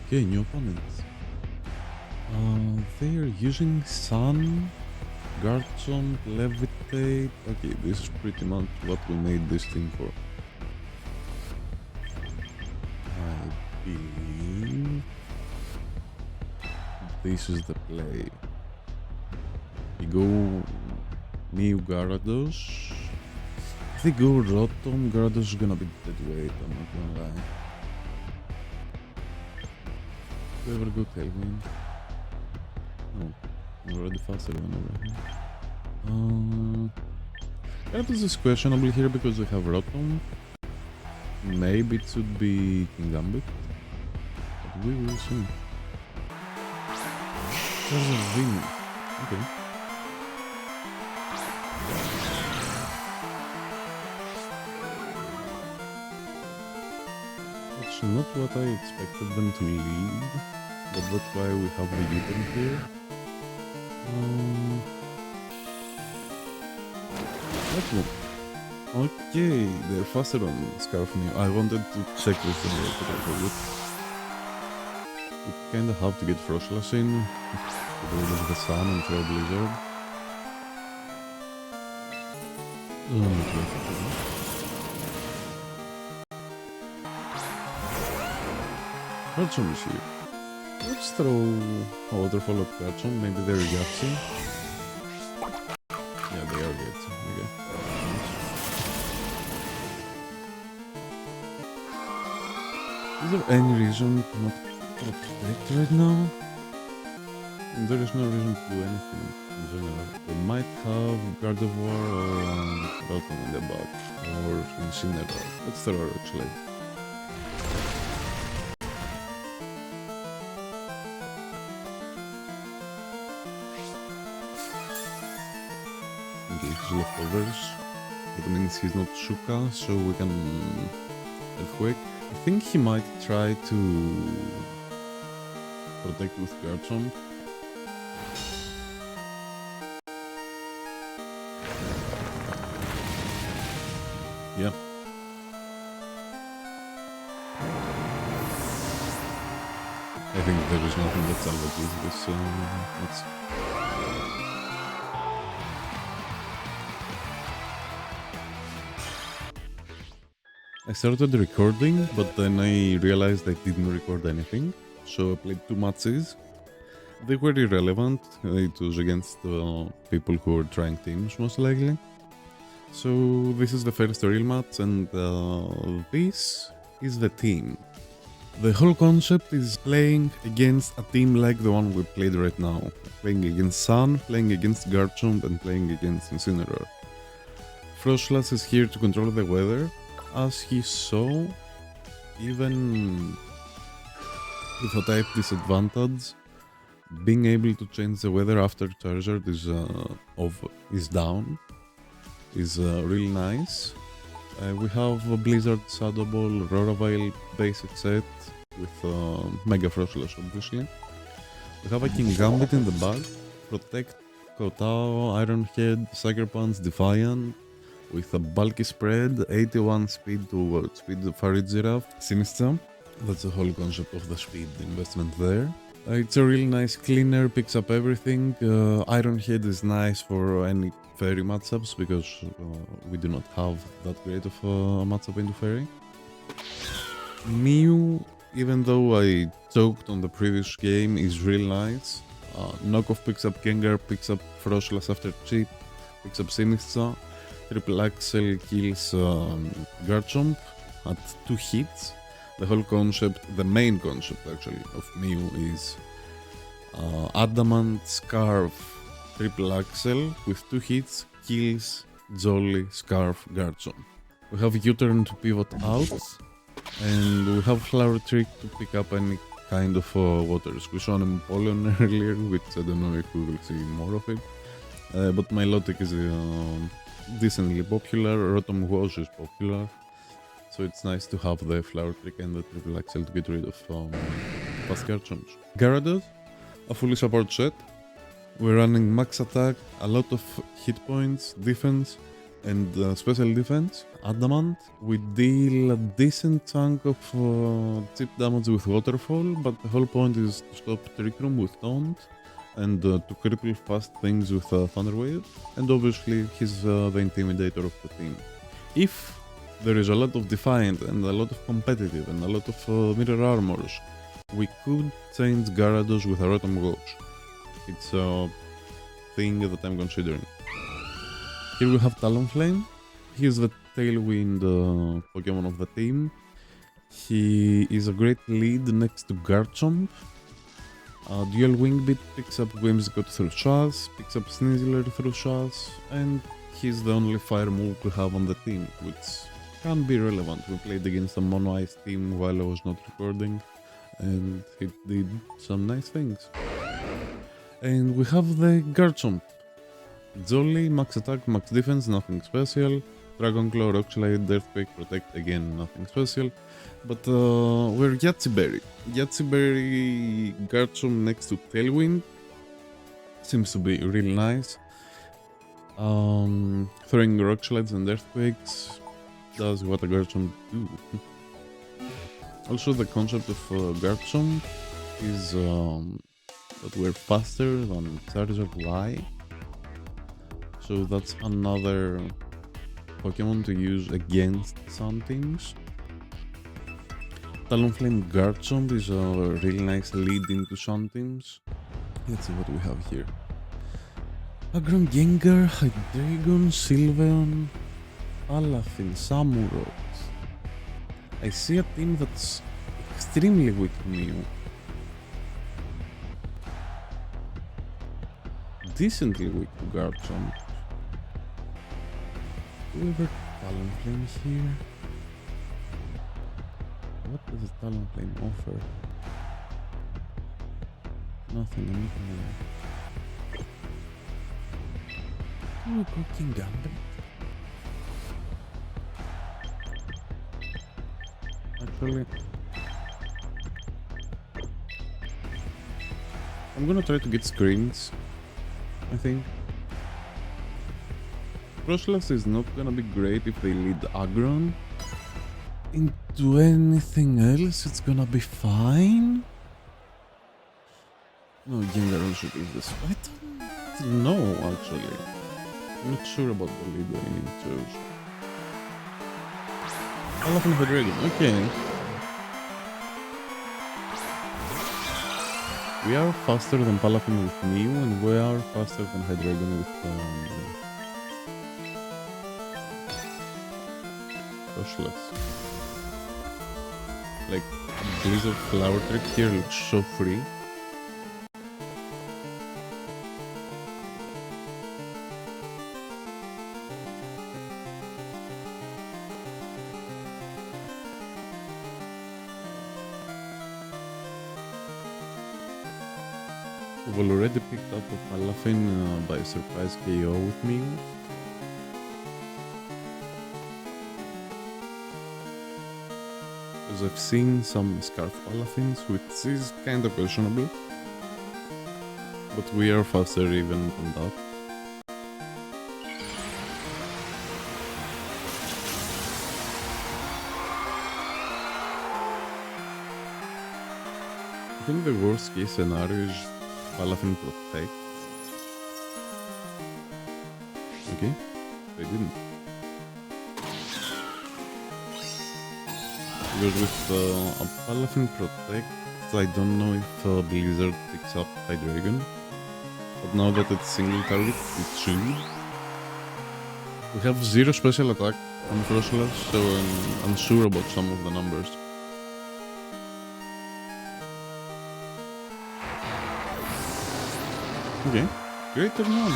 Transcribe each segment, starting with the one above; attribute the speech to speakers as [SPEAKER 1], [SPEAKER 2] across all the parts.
[SPEAKER 1] Okay, new opponents. They are using Sun, Garchomp, Levitate. Okay, this is pretty much what we made this team for. I believe this is the play. We go Mew Gyarados. If they go Rotom, Gyarados is gonna be dead weight, I'm not gonna lie. Do you ever go Tailwind? No, I'm already faster than over here. Gyarados is questionable here because we have Rotom. Maybe it should be King Gambit, but we will see. Charizard Vini. Okay. That's not what I expected them to lead, but that's why we have the Yeti here. That's one. Okay, they're faster on Scarf Mew. I wanted to check this thing real quick, I forgot. We kinda have to get Froslass in, get rid of the Sun and throw Blizzard. Garchomp is here. Let's throw a Waterfall at Garchomp, maybe they're Yahtzee. Yeah, they are Yahtzee, okay. Is there any reason to not protect right now? There is no reason to do anything in general. They might have Gardevoir or Rotom in the back, or Incineroar. Let's throw our X-Lay. Okay, he's leftovers. That means he's not Shuka, so we can Earthquake. I think he might try to protect with Garchomp. Yeah. I think there is nothing that salvages this. I started recording, but then I realized I didn't record anything, so I played 2 matches. They were irrelevant, it was against people who were trying teams most likely. So this is the first real match, and this is the team. The whole concept is playing against a team like the one we played right now. Playing against Sun, playing against Garchomp, and playing against Incineroar. Froslass is here to control the weather. As he saw, even with a type disadvantage, being able to change the weather after Charizard is down is really nice. We have a Blizzard, Shadow Ball, Roravile basic set with Mega Froslass obviously. We have a King Gambit in the back, Protect, Kotao, Iron Head, Sucker Punch, Defiant, with a bulky spread, 81 speed to speed of Charizard, Sinister. That's the whole concept of the speed investment there. It's a really nice cleaner, picks up everything. Iron Head is nice for any fairy matchups because we do not have that great of a matchup into fairy. Mew, even though I choked on the previous game, is real nice. Knockoff picks up Gengar, picks up Froslass after cheat, picks up Sinistra. Triple Axel kills Garchomp at 2 hits. The whole concept, the main concept actually of Mew is Adamant, Scarf, Triple Axel with 2 hits kills Jolly, Scarf, Garchomp. We have U-turn to pivot out, and we have Flower Trick to pick up any kind of waters. We saw an Empoleon earlier, which I don't know if we will see more of it. But Milotic is decently popular, Rotom was is popular, so it's nice to have the Flower Trick and the Triple Axel to get rid of fast Garchomps. Gyarados, a fully support set. We're running max attack, a lot of hit points, defense, And special defense, Adamant. We deal a decent chunk of chip damage with Waterfall, but the whole point is to stop Trick Room with Taunt and to cripple fast things with Thunder Wave. And obviously he's the intimidator of the team. If there is a lot of Defiant and a lot of competitive and a lot of mirror armors, we could change Gyarados with a Rotom Ghost. It's a thing that I'm considering. Here we have Talonflame. He is the Tailwind Pokemon of the team. He is a great lead next to Garchomp. Dual Wing Beat picks up Whimsicott through Shots, picks up Sneasler through Shots, and he's the only fire move we have on the team, which can be relevant. We played against a Mono Ice team while I was not recording, and it did some nice things. And we have the Garchomp. Jolly, max attack, max defense, nothing special. Dragon Claw, Rock Slide, Earthquake, Protect, again nothing special. But we're Yatsiberry. Yatsiberry Garchomp next to Tailwind seems to be really nice. Throwing Rock Slides and Earthquakes does what a Garchomp do. Also the concept of Garchomp is that we're faster than Charizard Y. So that's another Pokemon to use against some teams. Talonflame Garchomp is a really nice lead into some teams. Let's see what we have here. Aggron, Gengar, Hydreigon, Sylveon, Palafin, Samurott. I see a team that's extremely weak to Mew. Decently weak to Garchomp. Whoever Talonflame here. What does a Talonflame offer? Nothing, anything. Oh, King Gambit. Actually, I'm gonna try to get screens, I think. Froslass is not gonna be great if they lead Aggron into anything else. It's gonna be fine. No, Gengar also is this. I don't know, actually. I'm not sure about the lead I chose. Palafin Hydreigon, okay. We are faster than Palafin with Mew, and we are faster than Hydreigon with Froslass. Like, Blizzard Flower Trick here looks so free. We've already picked up a Palafin by surprise KO with Mew. Because I've seen some Scarf Palafins, which is kind of questionable. But we are faster even than that. I think the worst case scenario is Palafin Protect. Okay, they didn't. Because with a Palafin Protect, I don't know if Blizzard picks up Hydreigon. But now that it's single target, it should. We have 0 special attack on Froslass, so I'm unsure about some of the numbers. Okay, great turn on.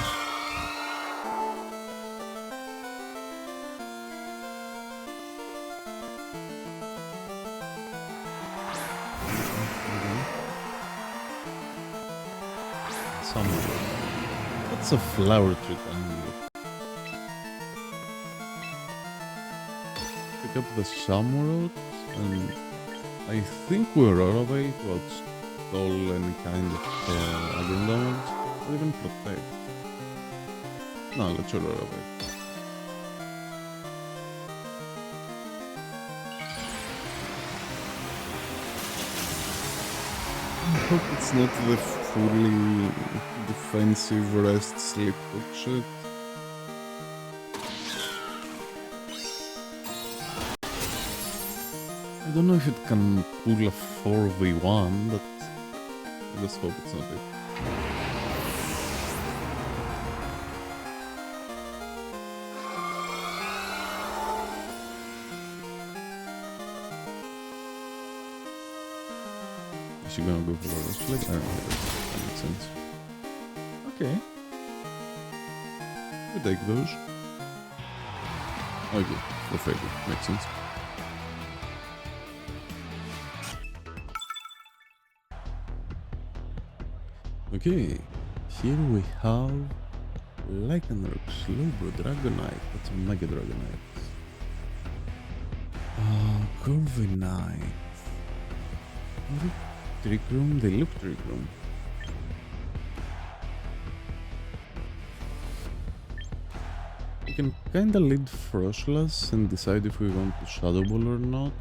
[SPEAKER 1] What's a flower trick angle? Pick up the Samurott, and I think we're Aura Bait to outstall any kind of aggro damage. Or even Protect. No, let's Aura Bait. I hope it's not the fully defensive rest sleep hook shit. I don't know if it can pull a 4v1, but I just hope it's not it. Is she gonna go for the rest flag? I don't know, that makes sense. Okay. We take those. Okay, for favor, makes sense. Okay, here we have Lycanroc, Slowbro, Dragonite, that's a Mega Dragonite. Corviknight. Trick Room, they look Trick Room. We can kinda lead Froslass and decide if we want to Shadow Ball or not.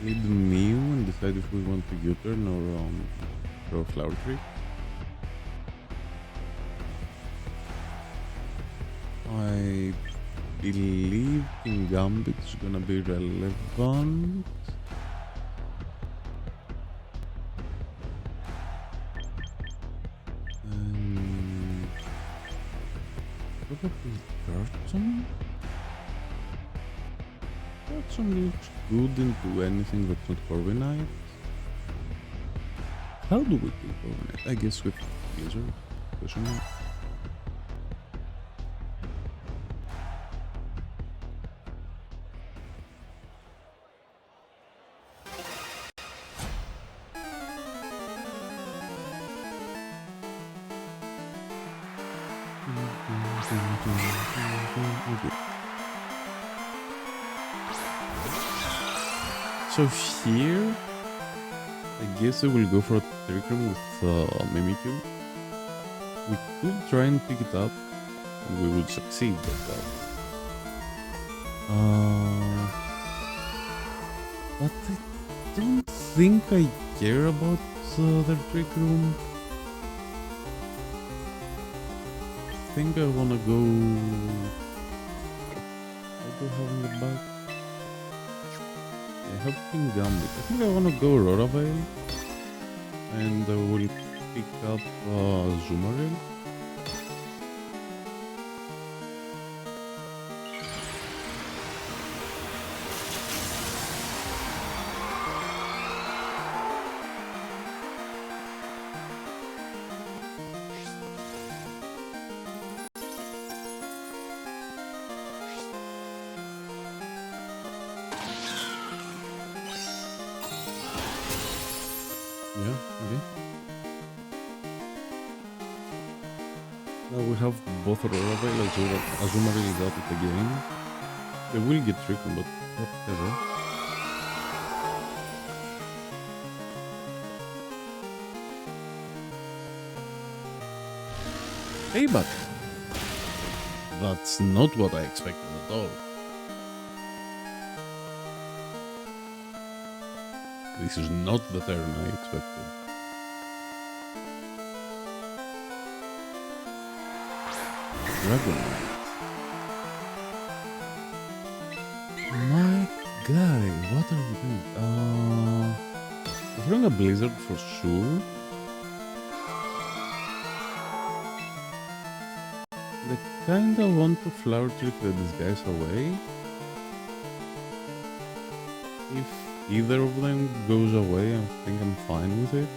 [SPEAKER 1] Lead Mew and decide if we want to U-turn or throw Flower Trick. I believe King Gambit is gonna be relevant. Probably Garchomp? Garchomp looks good into anything that's not Corviknight. How do we kill Corviknight? I guess with Blizzard. Question mark. Okay. So here, I guess I will go for a Trick Room with Mimikyu. We could try and pick it up, and we would succeed at that. But I don't think I care about their Trick Room. I think I wanna go... I do have in the back. I have King Gambit. I think I wanna go Aurora Veil. And I will pick up Zoomeril. Yeah, okay. Now we have both Aurora Veil and Azumarill is out of the game. They will get tricky, but whatever. Hey, but that's not what I expected at all. This is not the turn I expected. Dragonite. My guy, what are we doing? We're throwing a Blizzard for sure. They kinda want to Flower Trick these guys away. If either of them goes away, I think I'm fine with it.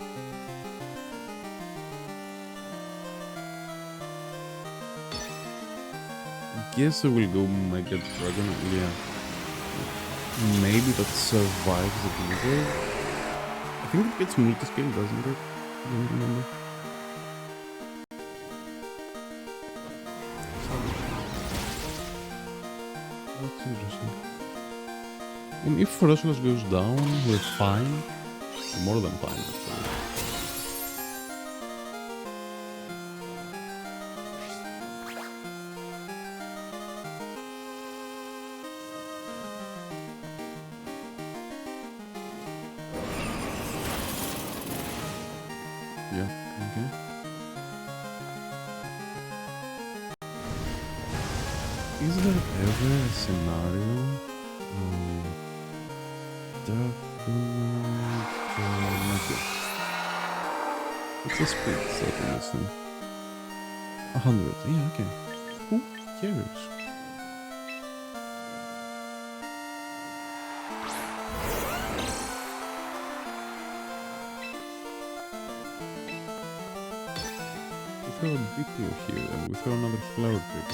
[SPEAKER 1] I guess I will go Mega Dragon, yeah. Maybe that survives the Blizzard. I think it gets multi-scale, doesn't it? I don't remember. That's interesting. And if Froslass goes down, we're fine. More than fine, actually. Yeah, okay. Is there ever a scenario? What's the speed set on this thing? 100, yeah, okay. Who cares? We throw a Diplo here and we throw another flower trick.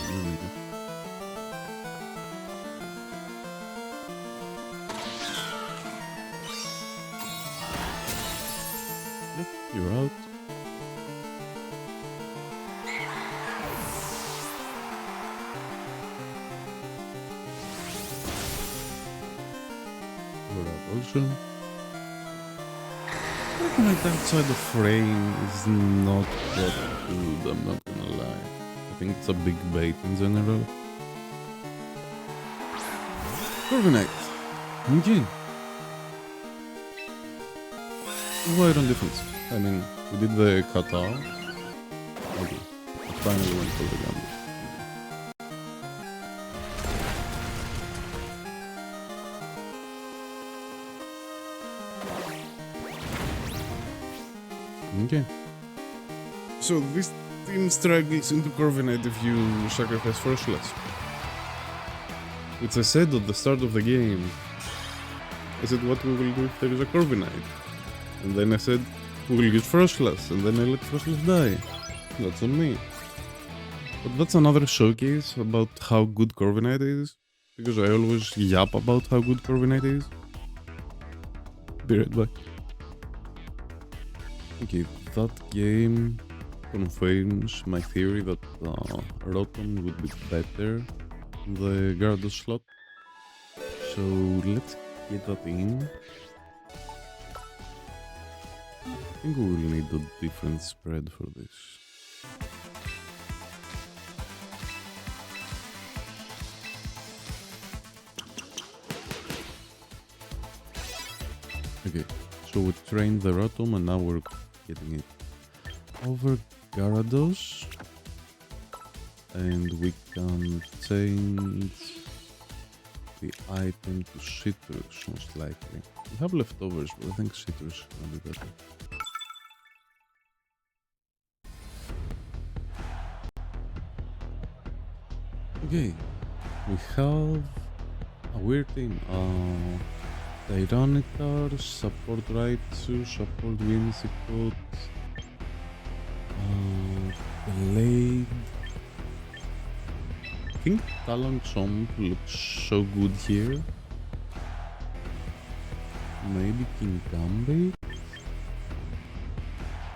[SPEAKER 1] Yep, you're out. You're out also. Like outside the frame is not that good, I'm not gonna lie. I think it's a big bait in general. Corviknight. Okay. Wide on defense. I mean, we did the kata. Okay. I finally went for the gamble. Okay. So this team struggles into Corviknight if you sacrifice Froslass. Which I said at the start of the game. I said what we will do if there is a Corviknight. And then I said we will use Froslass, and then I let Froslass die. That's on me. But that's another showcase about how good Corviknight is. Because I always yap about how good Corviknight is. Be right back. Okay, that game confirms my theory that Rotom would be better in the Gyarados slot. So let's get that in. I think we will need a different spread for this. Okay, so we trained the Rotom and now we're getting it over Gyarados, and we can change the item to Citrus most likely. We have leftovers, but I think Citrus is gonna be better. Okay, we have a weird team. Tyranitar, support Raichu, support Whimsicott, Blade. I think Talonchomp looks so good here. Maybe Kingambit.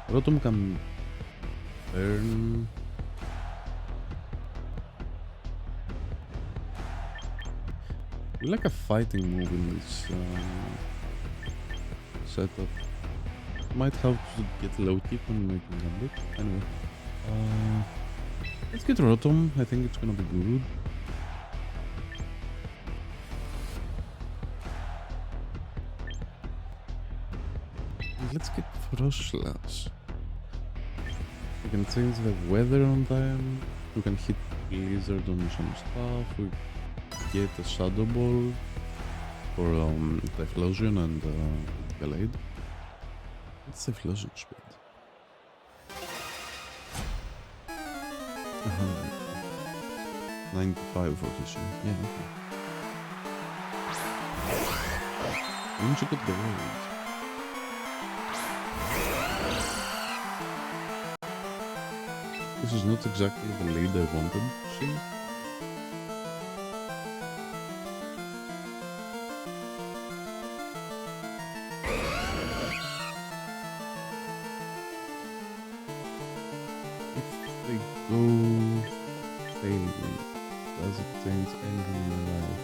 [SPEAKER 1] Rotom can burn. We like a fighting move in this setup. Might have to get low kick when making Gambit. Anyway. Let's get Rotom. I think it's gonna be good. Let's get Froslass. We can change the weather on them. We can hit Blizzard on some stuff. We get a Shadow Ball for the Typhlosion and Gallade. What's Typhlosion speed? 95 for this one. Yeah, okay. We should get the Gallade. This is not exactly the lead I wanted to see. If they go failing, does it change anything in my life?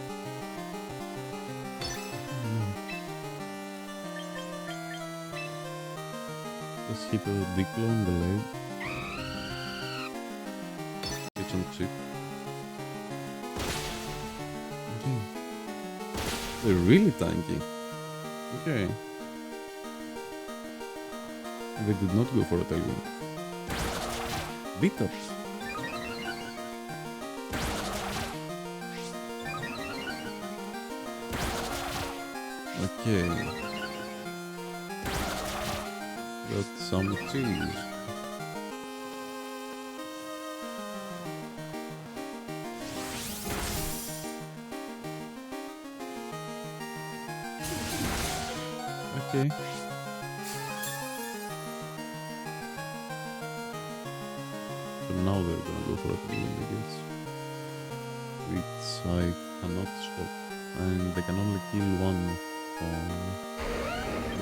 [SPEAKER 1] Just hit a Diplo in the leg. Some chip. Okay. They're really tanky. Okay. They did not go for a tailwind. Beat up. Okay. Got some cheese. Okay. So now they're gonna go for a tailwind, I guess. Which I cannot stop. And they can only kill one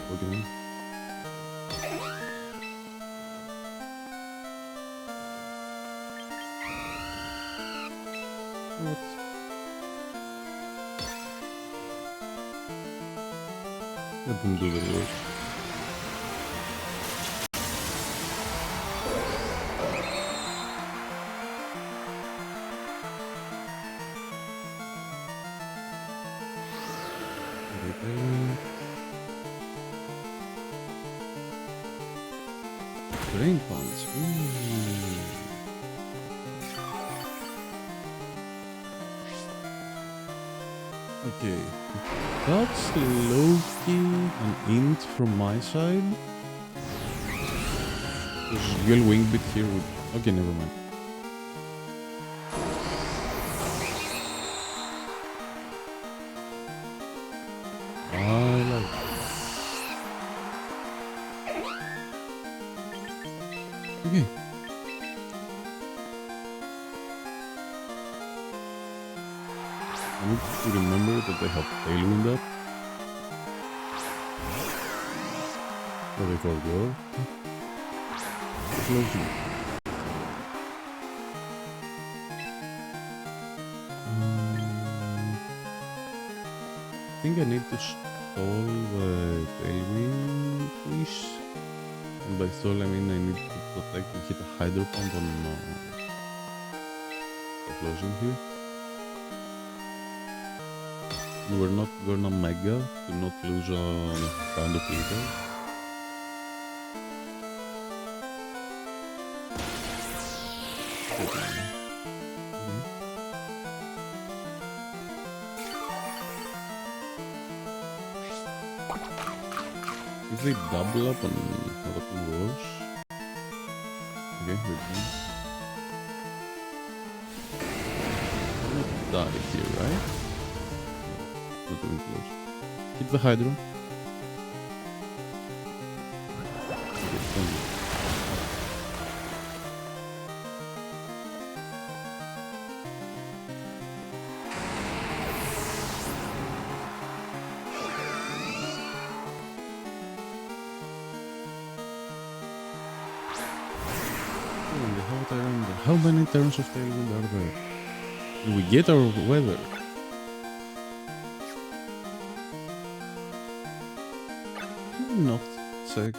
[SPEAKER 1] Pokemon. What? Let them do the work. Brain Punch. Okay. That's low-key an int from my side. Because dual wing bit here would... Okay, never mind. I like it. Okay. I need to remember that they have tailwind up. But they forgot. Closing. I think I need to stall the tailwind fish. And by stall I mean I need to protect and hit a hydro pump on the closing here. And we're not gonna mega to not lose a round of lethal. If they double up on what was, okay, we're done. I'm not die here, right? No, not even close. Hit the Hydro. Okay, thank you. How many turns of tailwind are there? Do we get our weather? Not check.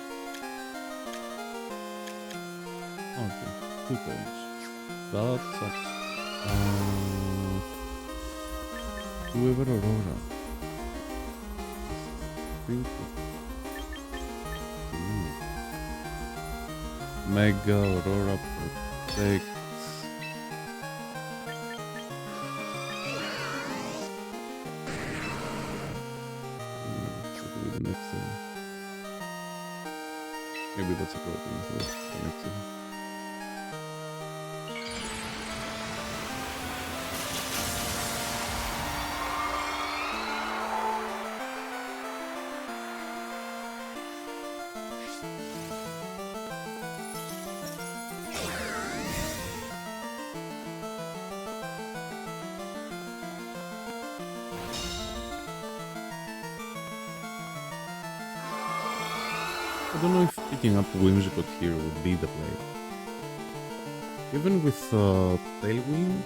[SPEAKER 1] Okay, 2 turns. That sucks. Whoever Aurora. Think Mega Aurora protect. What will be the next thing? Maybe that's a problem for the next thing. I don't know if picking up Whimsicott here would be the play. Even with Tailwind,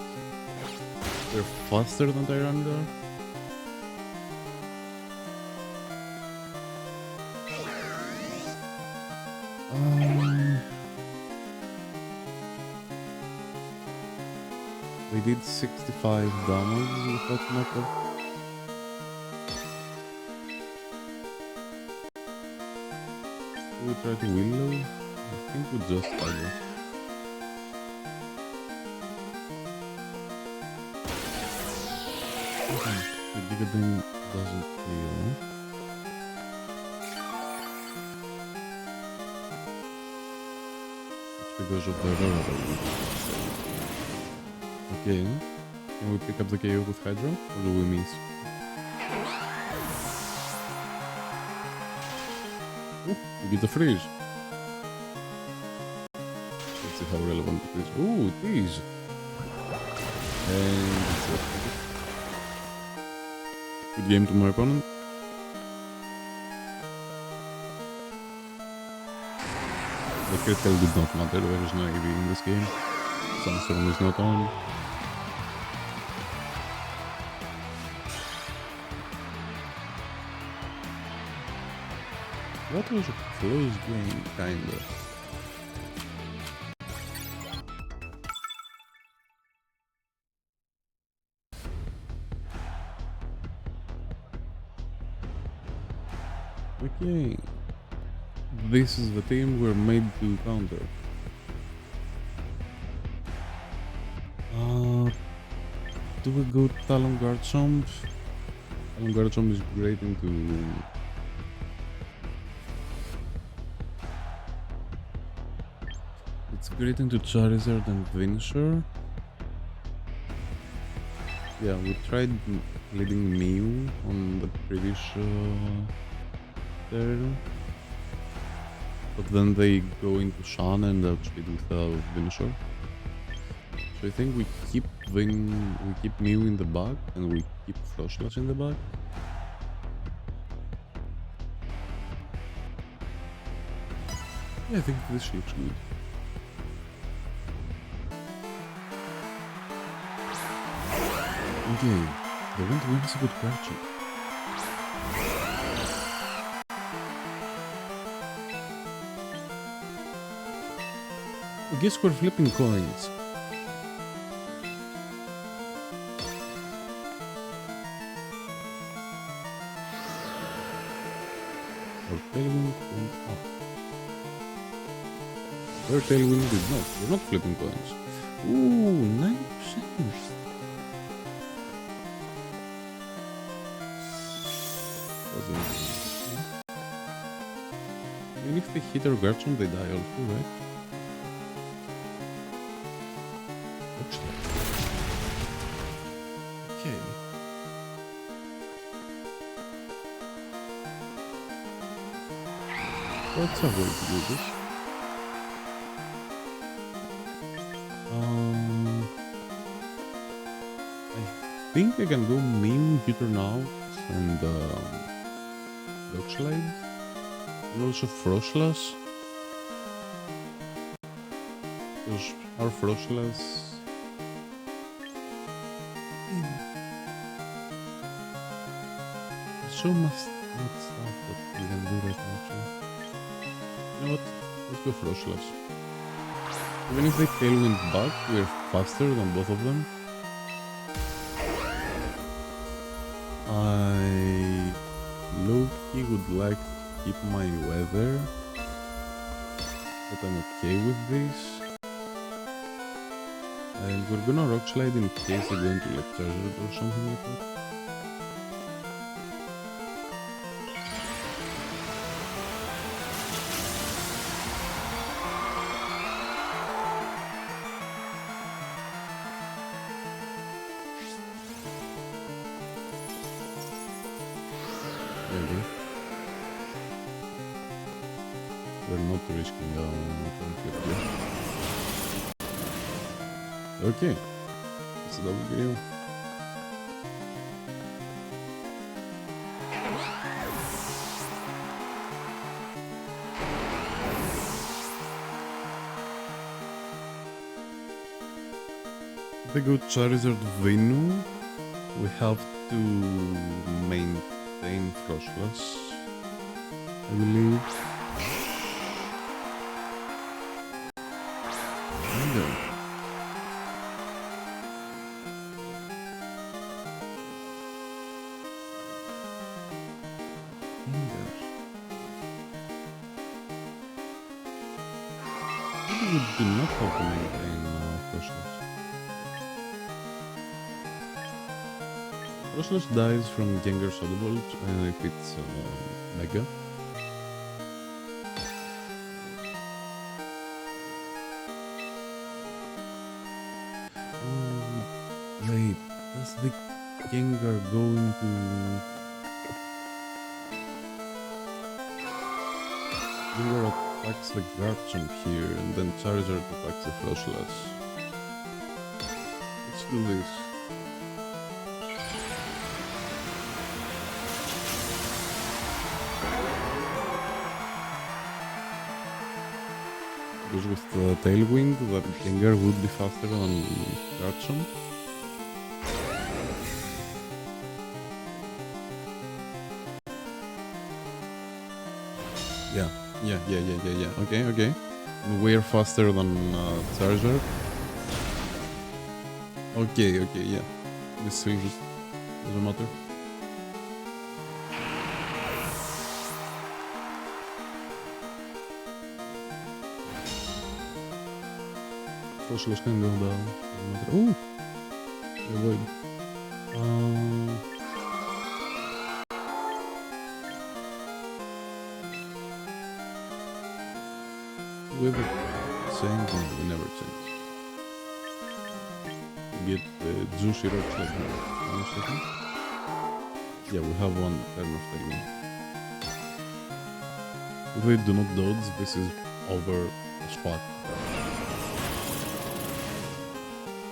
[SPEAKER 1] they're faster than Tyranitar. They did 65 damage with that knockoff. We try to Willow. I think we just Hydro. Okay, the Gigadin doesn't heal. It's because of the Aurora. Okay, can we pick up the KO with Hydro, or do we miss? Ooh, we get the freeze. Let's see how relevant it is. Ooh, it is. And it's a good game to my opponent. The critical did not matter, there is no AV in this game. Sandstorm is not on. That was a close game, kinda. Okay. This is the team we're made to counter. Do we go Talon Garchomp? Talon Garchomp is great into... It's great into Charizard and Venusaur. Yeah, we tried leading Mew on the previous turn. But then they go into Shan and outspeed with Venusaur. So I think we keep Mew in the back and we keep Froslass in the back. Yeah, I think this looks good. Okay, they want to win us a good Garchomp. I guess we're flipping coins. Our Tailwind went up. Their Tailwind did not. We're not flipping coins. Ooh, 9%. I mean, if they hit our Garchomp, they die also, right? Okay. That's a way to do this. I think I can go Mew, Gitter and Slide. And also Froslass. Because our Froslass... so much stuff that we can do right now, actually. You know what? Let's go Froslass. Even if they Tailwind back, we're faster than both of them. I low-key would like to keep my weather, but I'm okay with this. And we're gonna Rock Slide in case they're going to like Charizard or something like that. Maybe. We're not risking conflict here. Okay. It's a double kill. If they go Charizard Venu, we have to maintain Froslass, I believe. Maybe we do not have to maintain Froslass. Froslass dies from Gengar Soda if it's Mega. Wait, does the Gengar go into... Gengar attacks the Garchomp here, and then Charizard attacks the Froslass. Let's do this. Because with the Tailwind, the Gengar would be faster than Garchomp. Yeah. Okay. We're faster than Charizard. Okay, yeah. This still just doesn't matter. Froslass can go down. Oh! Avoid. We ever change? No, we never change. Get the juicy rocks like that. 1 second. Yeah, we have one turn of timing. If we do not dodge, this is over as fuck.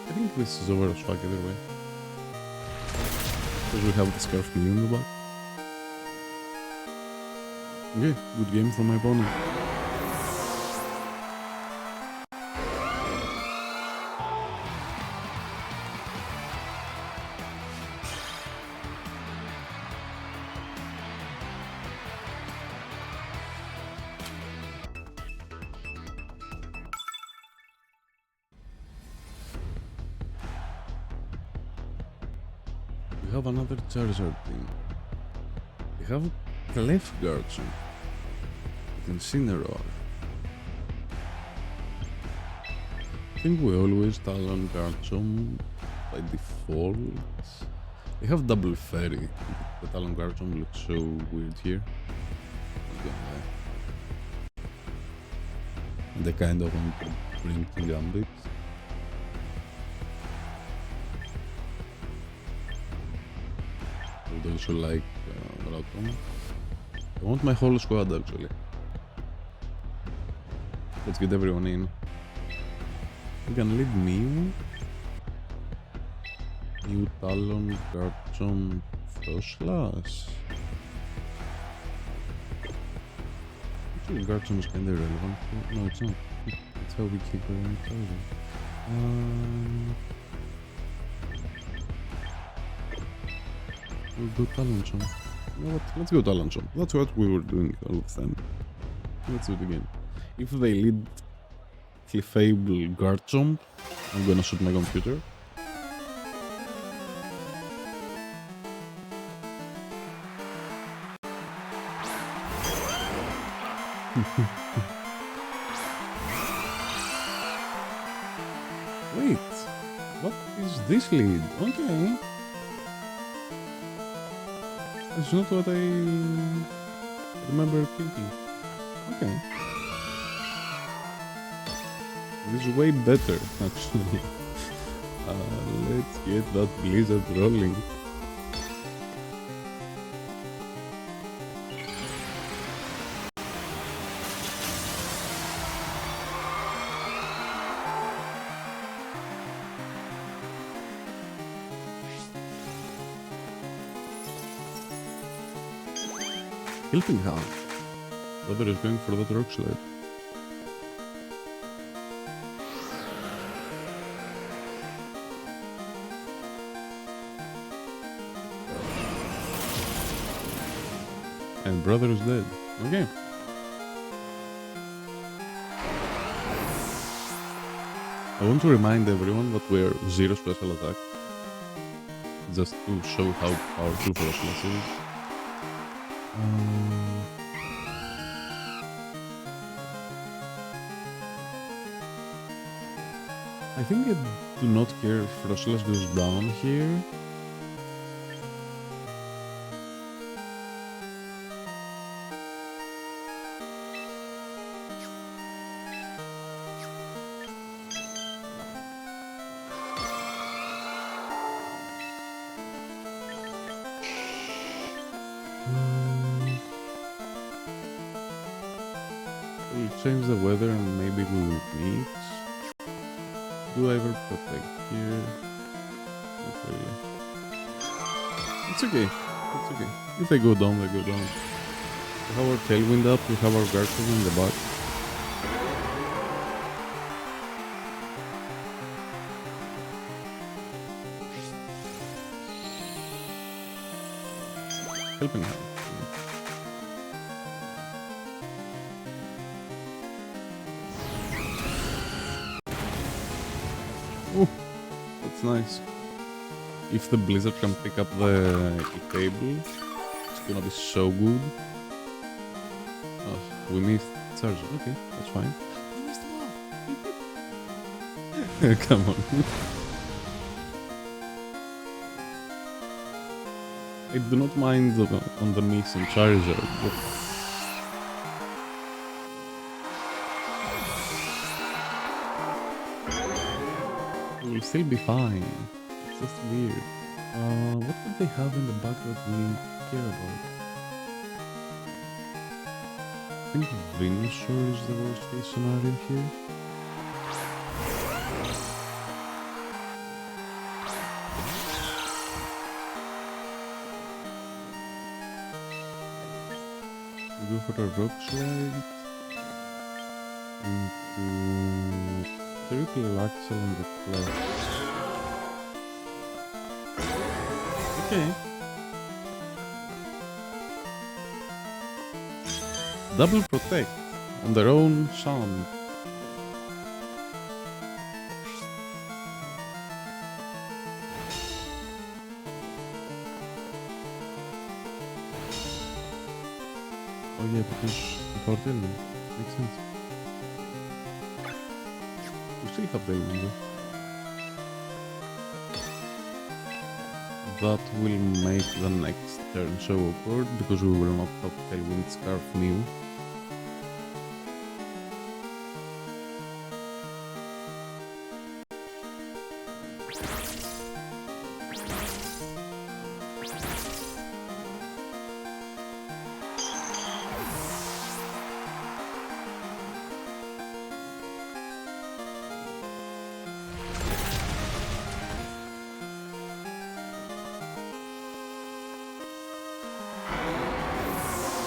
[SPEAKER 1] I think this is over as fuck either way. Because we have the Scarf Mew in the back. Okay, good game from my opponent. We have another Charizard thing. We have Clef Garchomp with Incineroar. I think we always Talon Garchomp by default. We have Double Fairy. The Talon Garchomp looks so weird here. And they kind of want to bring Gambit. I would also like Garchomp. I want my whole squad actually. Let's get everyone in. We can lead Mew. Mew, Talon, Garchomp, Froslass. Actually, Garchomp is kinda irrelevant. No, it's not. That's how we keep going closer. We'll go Talonchomp. You know what? Let's go Talonchomp. That's what we were doing all the time. Let's do it again. If they lead Clefable Garchomp, I'm gonna shoot my computer. Wait, what is this lead? Okay. That's not what I remember thinking. Okay. This is way better, actually. Let's get that blizzard rolling. Helping Hand. Brother is going for that rock slide. And brother is dead. Okay. I want to remind everyone that we're 0 special attack. Just to show how powerful Froslass is. I think I do not care if Froslass goes down here. We'll change the weather and maybe we will meet. Do I ever protect here? Not really. It's okay. It's okay. If they go down, they go down. We have our Tailwind up, we have our Garchomp in the back. Helping hand. Oh, that's nice. If the Blizzard can pick up the cable, it's gonna be so good. Oh, we missed Charizard. Okay, that's fine. We missed the ball. Come on. I do not mind on the miss in Charizard, but we'll still be fine. It's just weird. What would they have in the back that we care about? I think Venusaur is the worst case scenario here. We go for a rock slide into triple axle on the flat. Okay. Double protect on their own sand. Oh yeah, because the Portillo makes sense. We still have the window. That will make the next turn so awkward because we will not have Tailwind Scarf Mew.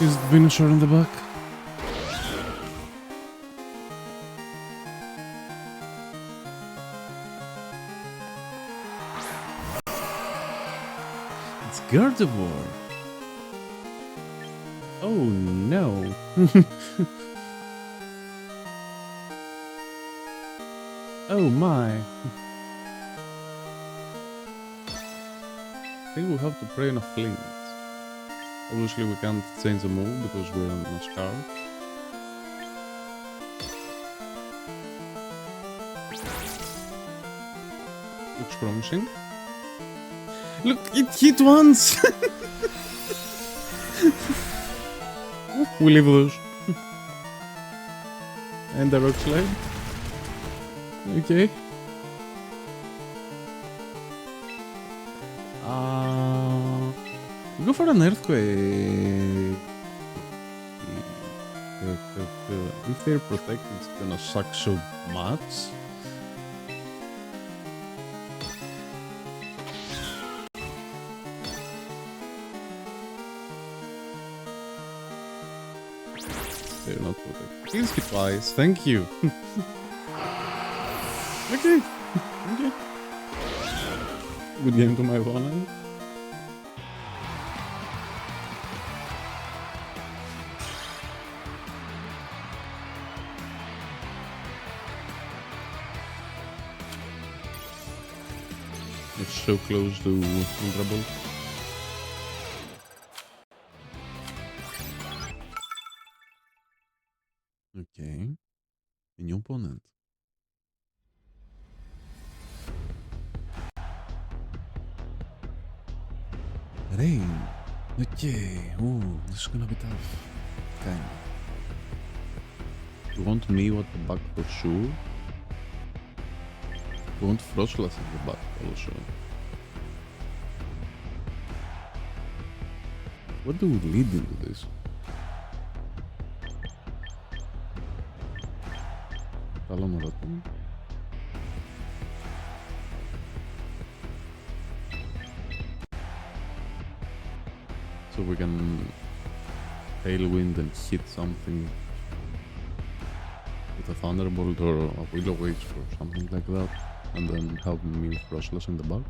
[SPEAKER 1] Is Venusaur in the back? It's Garchomp. Oh no. Oh my. I think we have to pray on a flint. Obviously we can't change the move because we're on a scarf. Looks promising. Look, it hit once! We leave those. And the rock slide. Okay. Go for an earthquake. If they're protected, it's gonna suck so much. They're not protected. Please hit twice. Thank you. Okay. Okay. Good game to my opponent. It's so close to Ultra Ball. Okay. A new opponent. Rain. Okay. Ooh, this is gonna be tough. Kinda. You want Mew at the back for sure. You want Froslass at the back also. What do we lead into this? Καλό με ρωτώ. So we can Tailwind and hit something with a Thunderbolt or a Will-O-Wisp or something like that, and then have me Froslass in the back.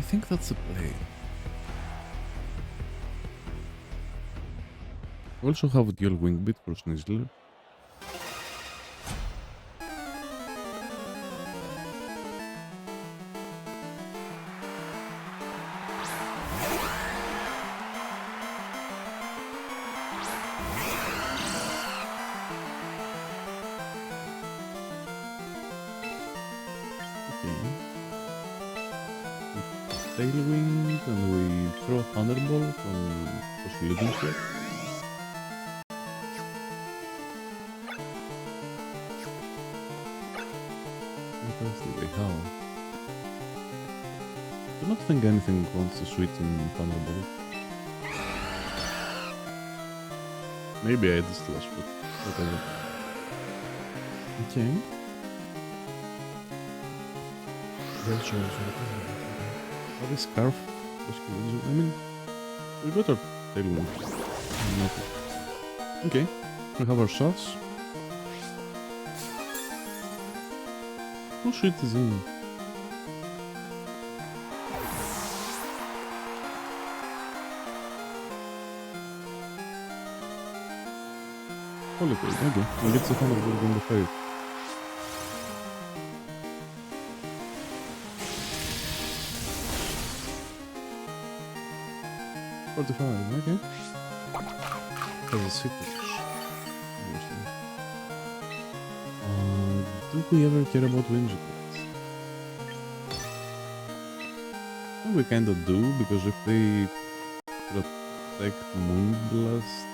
[SPEAKER 1] I think that's a play. We also have a dual Wing Beat for Snizzler. Tailwind, and we throw a Thunderbolt on Basculegion here. What else do they have? I do not think anything wants to switch in Thunderbolt. Maybe I just lost, but whatever. Okay. What is Scarf? I mean, we got our Tailwind. Okay, we have our sauce. Who shit is in? Holiday, okay. We'll get the Thunderbolt in the face. Okay. Has a secret. Do we ever care about Venusaur? We kinda do, because if they protect Moonblast,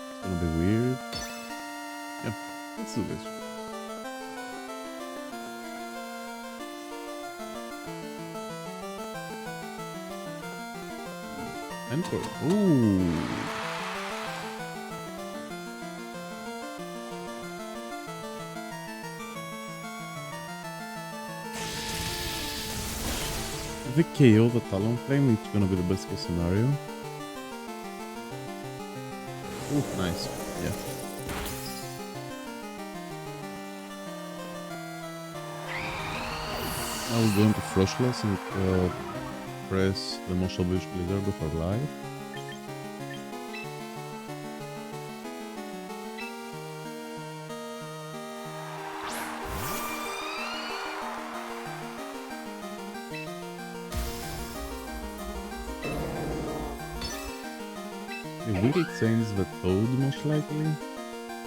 [SPEAKER 1] it's gonna be weird. Yeah, let's do this. Enter. Ooh. If we KO the Talonflame, it's gonna be the best case scenario. Ooh, nice. Yeah. Now we'll go into Froslass and press the most obvious Blizzard of our life. We will change the Toad most likely.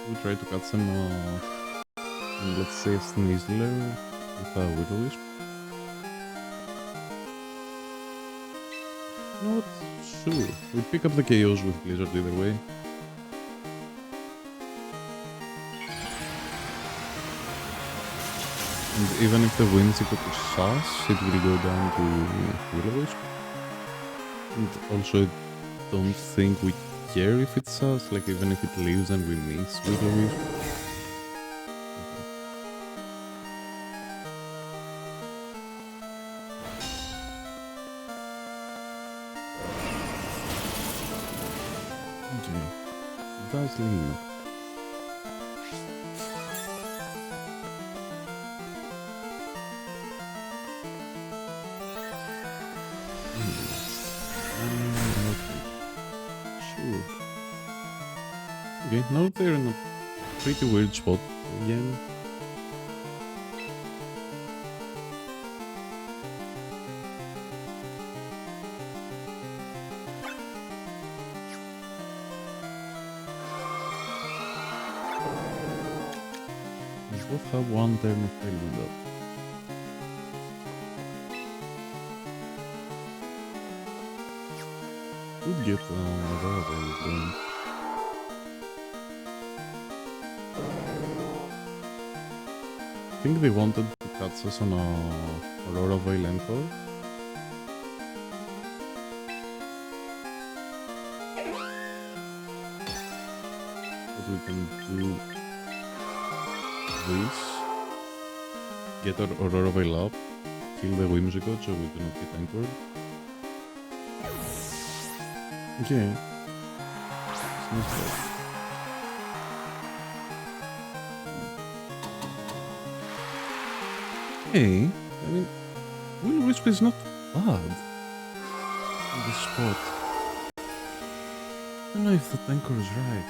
[SPEAKER 1] We'll try to catch them in, let's say, a Snizzler with a Will-O-Wisp. Not sure. We pick up the KOs with Blizzard either way. And even if the wind's equal to Sass, it will go down to Will-O-Wisp. And also, I don't think we care if it's Sass, like even if it leaves and we miss Will-O-Wisp. Does leave. Sure. Okay, now they're in a pretty weird spot again. Both have one turn of fail window. Could get Aurora Veil going. I think they wanted to catch us on a Aurora Veil Encore. But we can do this. Get our Aurora Veil up. Kill the Whimsicott so we do not get anchored. Okay. Hey, I mean, Will Wisp is not bad in this spot. I don't know if the anchor is right.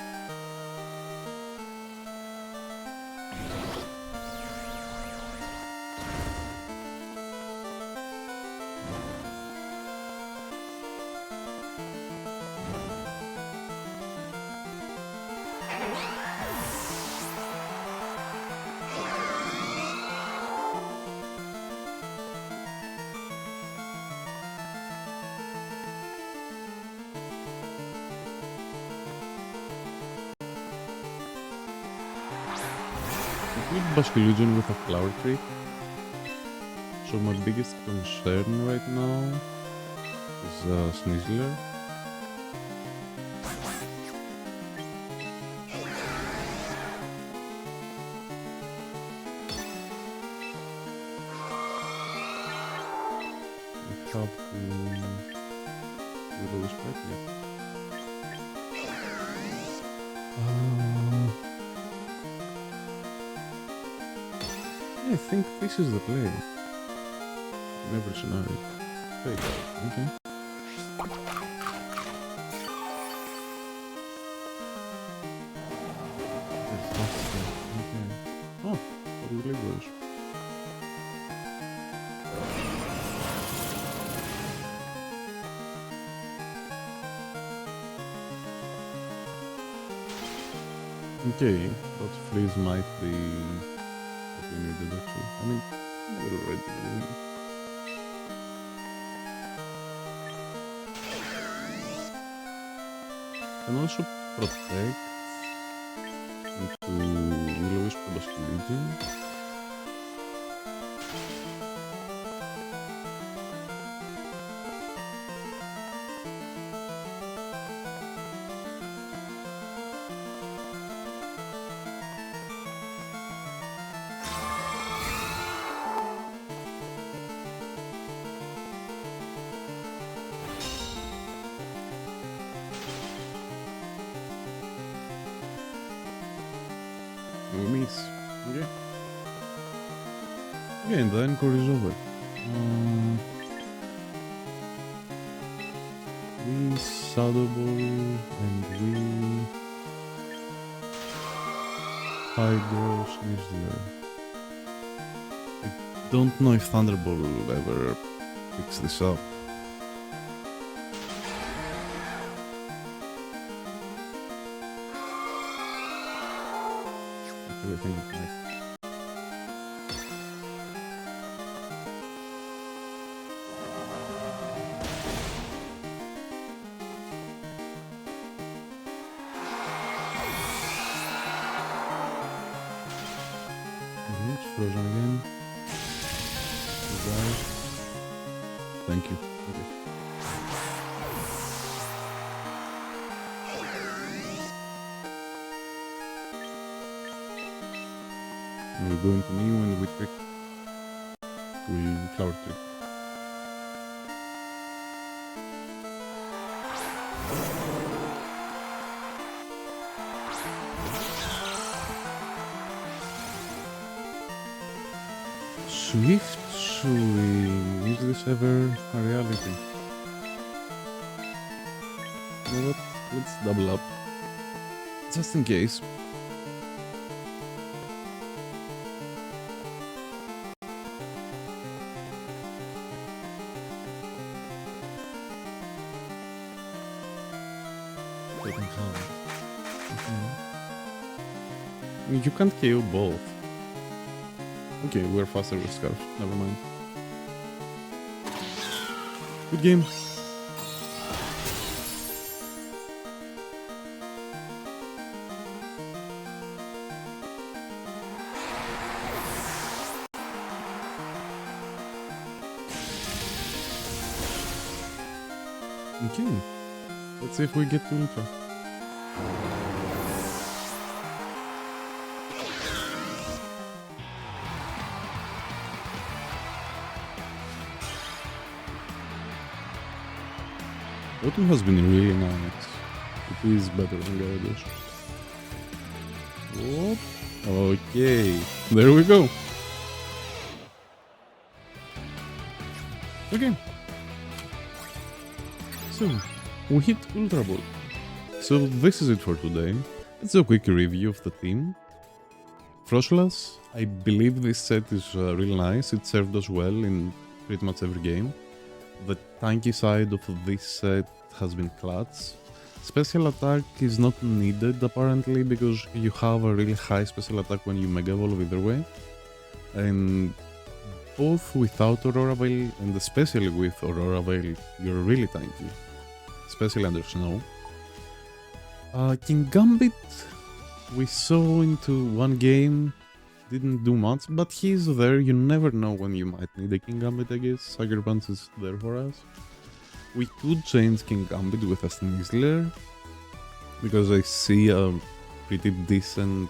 [SPEAKER 1] Basculegion with a flower tree. So my biggest concern right now is Sneasler. We have to lose right. I think this is the play. In every scenario. Fake out, okay. Okay. Oh, probably goes. Okay, that freeze might be we needed actually. I mean, we're already doing it. Can also protect into Will-O-Wisp Basculegion. We miss. Okay. Okay, and the encore is over. We Shadow Ball and we Hydro Sneasler. I don't know if Thunderbolt will ever fix this up. I think it might. It's frozen again. Thank you. Okay. We're going to me when we trick. We flower trick. Swift swing. Is this ever a reality? You know what? Let's double up. Just in case. You can't KO both. Okay, we're faster with Scarf. Never mind. Good game. Okay. Let's see if we get to Ultra. Autumn has been really nice. It is better than Gyarados. Whoop. Okay, there we go. Okay. So, we hit Ultra Ball. So this is it for today. It's a quick review of the team. Froslass, I believe this set is really nice. It served us well in pretty much every game. The tanky side of this set has been clutch. Special attack is not needed apparently because you have a really high special attack when you Mega Evolve either way. And both without Aurora Veil and especially with Aurora Veil, you're really tanky. Especially under snow. King Gambit, we saw into one game, didn't do much, but he's there. You never know when you might need a King Gambit, I guess. Sucker Punch is there for us. We could change King Gambit with a Sneasler, because I see a pretty decent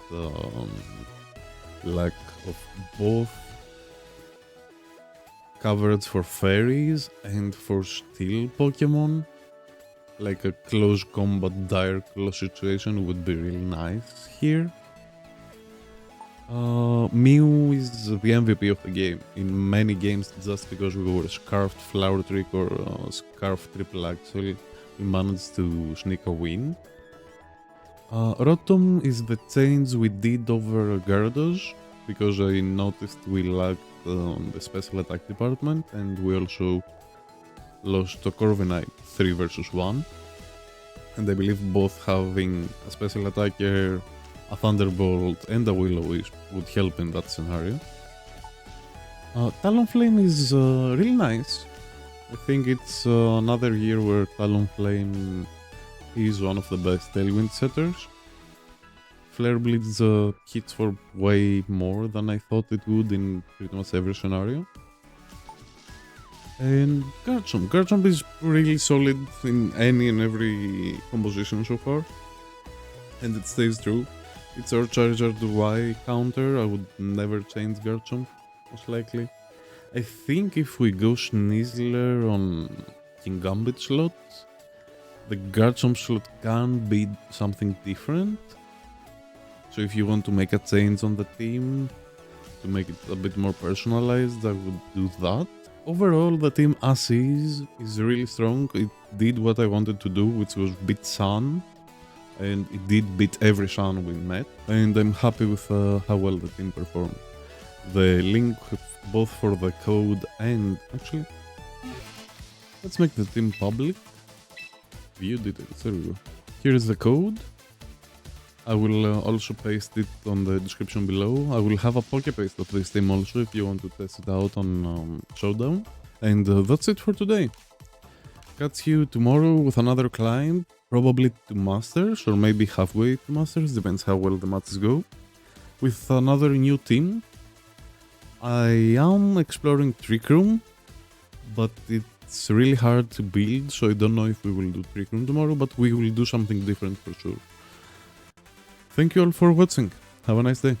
[SPEAKER 1] lack of both coverage for fairies and for steel Pokemon. Like a close combat, dire close situation would be really nice here. Mew is the MVP of the game in many games just because we were Scarfed Flower Trick or Scarfed Triple Axel, we managed to sneak a win. Rotom is the change we did over Gyarados because I noticed we lacked the special attack department and we also lost to Corviknight 3 versus 1. And I believe both having a special attacker, a Thunderbolt and a Will-O-Wisp would help in that scenario. Talonflame is really nice. I think it's another year where Talonflame is one of the best Tailwind setters. Flare Blitz hits for way more than I thought it would in pretty much every scenario. And Garchomp. Garchomp is really solid in any and every composition so far. And it stays true. It's our Charizard Y counter. I would never change Garchomp, most likely. I think if we go Sneasler on King Gambit slot, the Garchomp slot can be something different. So if you want to make a change on the team, to make it a bit more personalized, I would do that. Overall, the team as is really strong. It did what I wanted to do, which was beat Sun. And it did beat every Sun we met. And I'm happy with how well the team performed. The link both for the code and... Actually, let's make the team public. View details, there we go. Here is the code. I will also paste it on the description below. I will have a poke paste of this team also if you want to test it out on Showdown. And that's it for today. Catch you tomorrow with another climb, probably to Masters or maybe halfway to Masters, depends how well the matches go. With another new team. I am exploring Trick Room, but it's really hard to build, so I don't know if we will do Trick Room tomorrow, but we will do something different for sure. Thank you all for watching. Have a nice day.